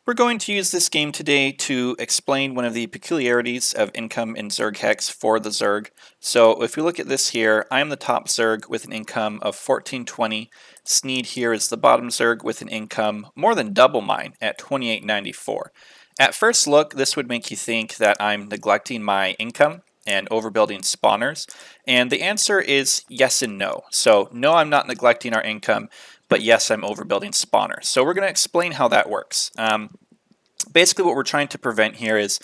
We're going to use this game today to explain one of the peculiarities of income in Zerg Hex for the Zerg. So if we look at this here, I'm the top Zerg with an income of 1420. Sneed here is the bottom Zerg with an income more than double mine at 2894. At first look, this would make you think that I'm neglecting my income and overbuilding spawners, and the answer is yes and no. So no, I'm not neglecting our income, but yes, I'm overbuilding spawners. So we're going to explain how that works. Basically what we're trying to prevent here is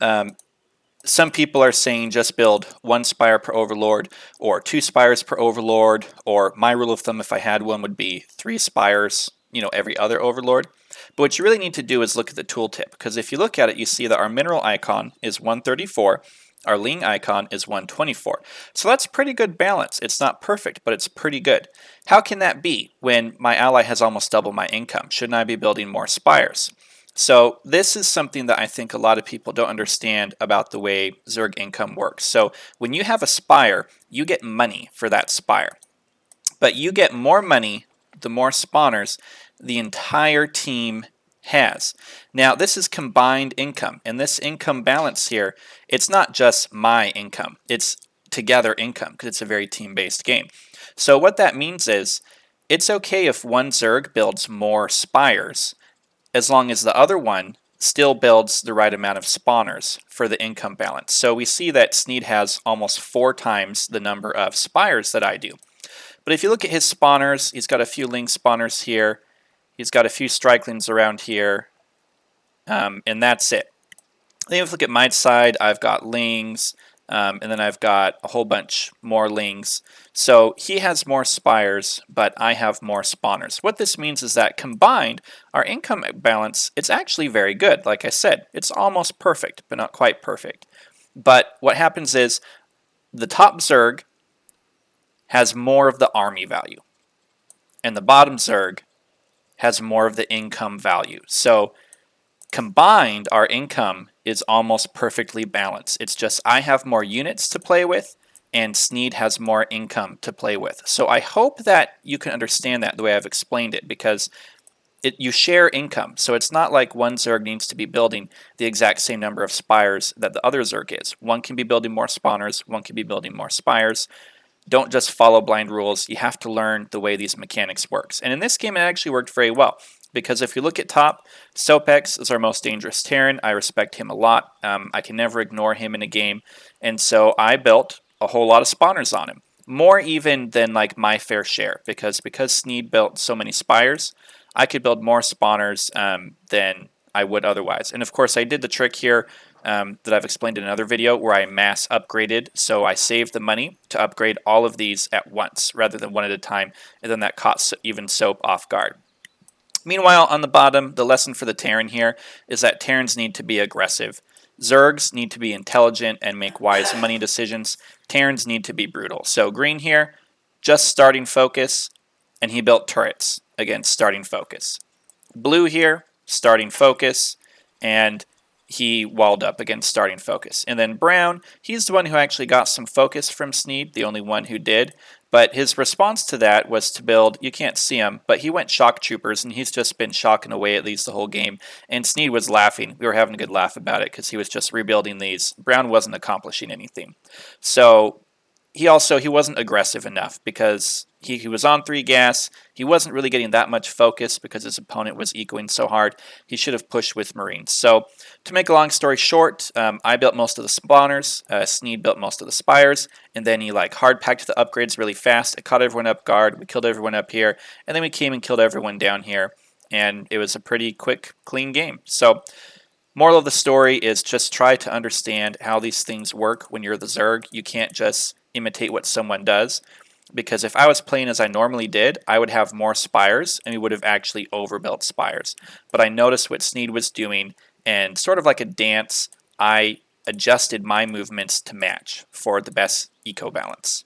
some people are saying just build 1 spire per overlord or 2 spires per overlord, or my rule of thumb if I had one would be 3 spires, every other overlord. But what you really need to do is look at the tooltip, because if you look at it, you see that our mineral icon is 134, our ling icon is 124. So that's pretty good balance. It's not perfect, but it's pretty good. How can that be when my ally has almost double my income? Shouldn't I be building more spires? So this is something that I think a lot of people don't understand about the way Zerg income works. So when you have a spire, you get money for that spire. But you get more money the more spawners the entire team has. Now this is combined income, and this income balance here, it's not just my income, it's together income, because it's a very team-based game. So what that means is it's okay if one Zerg builds more spires as long as the other one still builds the right amount of spawners for the income balance. So we see that Sneed has almost 4 times the number of spires that I do. But if you look at his spawners, he's got a few ling spawners here, he's got a few strikelings around here, and that's it. Then if you look at my side, I've got lings, and then I've got a whole bunch more lings. So he has more spires, but I have more spawners. What this means is that combined, our income balance, it's actually very good. Like I said, it's almost perfect, but not quite perfect. But what happens is the top Zerg has more of the army value, and the bottom Zerg has more of the income value. So combined, our income is almost perfectly balanced. It's just I have more units to play with, and Sneed has more income to play with. So I hope that you can understand that the way I've explained it, because you share income. So it's not like one Zerg needs to be building the exact same number of spires that the other Zerg is. One can be building more spawners, one can be building more spires. Don't just follow blind rules. You have to learn the way these mechanics works. And in this game, it actually worked very well. Because if you look at top, Sopex is our most dangerous Terran. I respect him a lot. I can never ignore him in a game. And so I built a whole lot of spawners on him. More even than like my fair share. Because Sneed built so many spires, I could build more spawners than I would otherwise. And of course, I did the trick here that I've explained in another video where I mass upgraded. So I saved the money to upgrade all of these at once rather than one at a time. And then that caught even Soap off guard. Meanwhile, on the bottom, the lesson for the Terran here is that Terrans need to be aggressive. Zergs need to be intelligent and make wise money decisions. Terrans need to be brutal. So green here, just starting focus, and he built turrets against starting focus. Blue here, starting focus, and he walled up against starting focus. And then brown, he's the one who actually got some focus from Sneed, the only one who did. But his response to that was to build, you can't see him, but he went shock troopers, and he's just been shocking away at least the whole game. And Sneed was laughing. We were having a good laugh about it because he was just rebuilding these. Brown wasn't accomplishing anything. So he wasn't aggressive enough because he was on 3 gas. He wasn't really getting that much focus because his opponent was ecoing so hard. He should have pushed with Marines. So to make a long story short, I built most of the spawners. Sneed built most of the spires, and then he hard packed the upgrades really fast. It caught everyone up guard. We killed everyone up here, and then we came and killed everyone down here, and it was a pretty quick, clean game. So moral of the story is just try to understand how these things work when you're the Zerg. You can't just imitate what someone does, because if I was playing as I normally did, I would have more spires and we would have actually overbuilt spires. But I noticed what Sneed was doing, and sort of like a dance, I adjusted my movements to match for the best eco balance.